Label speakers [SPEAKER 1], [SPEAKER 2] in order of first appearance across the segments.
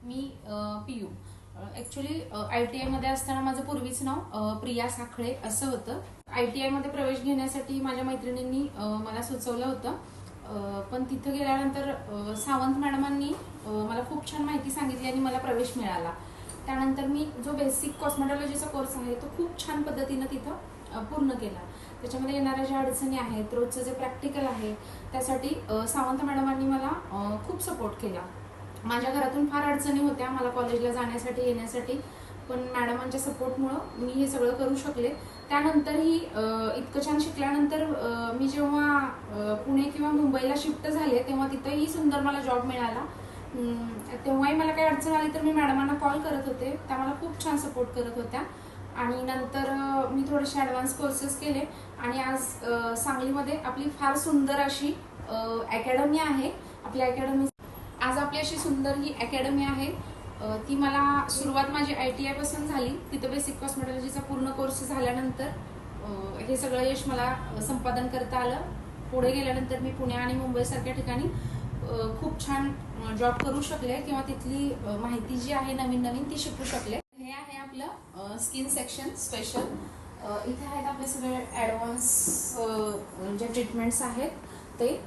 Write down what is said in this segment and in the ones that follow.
[SPEAKER 1] मी PU. Actually ITI मध्ये असताना माझं पूर्वीचं नाव प्रिया साखळे असं होतं. ITI मध्ये प्रवेश घेण्यासाठी माझ्या मैत्रिणींनी मला सुचवलं होतं, पण तिथं गेल्यानंतर सावंत मॅडमांनी मला खूप छान माहिती सांगितली आणि मला प्रवेश मिळाला. त्यानंतर मी जो बेसिक कॉस्मेटॉलॉजीचा कोर्स आहे तो खूप छान पद्धतीनं तिथं पूर्ण केला. त्याच्यामध्ये येणाऱ्या ज्या अडचणी आहेत, रोजचं जे प्रॅक्टिकल आहे, त्यासाठी सावंत मॅडमांनी मला खूप सपोर्ट केला. माझ्या घरातून फार अडचणी होत्या मला कॉलेजला जाण्यासाठी येण्यासाठी, पण मॅडमांच्या सपोर्टमुळं मी हे सगळं करू शकले. त्यानंतरही इतकं छान शिकल्यानंतर मी जेव्हा पुणे किंवा मुंबईला शिफ्ट झाले तेव्हा तिथंही सुंदर मला जॉब मिळाला. तेव्हाही मला काही अडचण आली तर मी मॅडमांना कॉल करत होते, त्या मला खूप छान सपोर्ट करत होत्या. आणि नंतर मी थोडेसे ॲडव्हान्स कोर्सेस केले आणि आज सांगलीमध्ये आपली फार सुंदर अशी अकॅडमी आहे. आपली अशी सुंदर ही अकॅडमी आहे. ती मला सुरुवात माझी ITI पासून झाली. तिथं बेसिक कॉस्मेटॉलॉजीचा पूर्ण कोर्स झाल्यानंतर हे सगळं यश मला संपादन करता आलं. पुढे गेल्यानंतर मी पुणे आणि मुंबईसारख्या ठिकाणी खूप छान जॉब करू शकले किंवा तिथली माहिती जी आहे नवीन ती शिकू शकले. हे आहे आपलं स्किन सेक्शन स्पेशल. इथे आहेत आपले सगळे ॲडव्हान्स जे ट्रीटमेंट्स आहेत ते.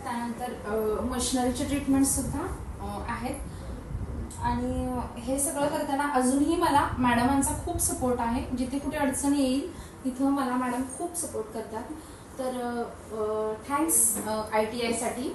[SPEAKER 1] त्यानंतर मशिनरीचे ट्रीटमेंट्स सुद्धा आहेत. आणि हे सगळं करताना अजूनही मला मॅडमांचा खूप सपोर्ट आहे. जिथे कुठे अडचण येईल तिथं मला मॅडम खूप सपोर्ट करतात. तर थँक्स ITI साठी.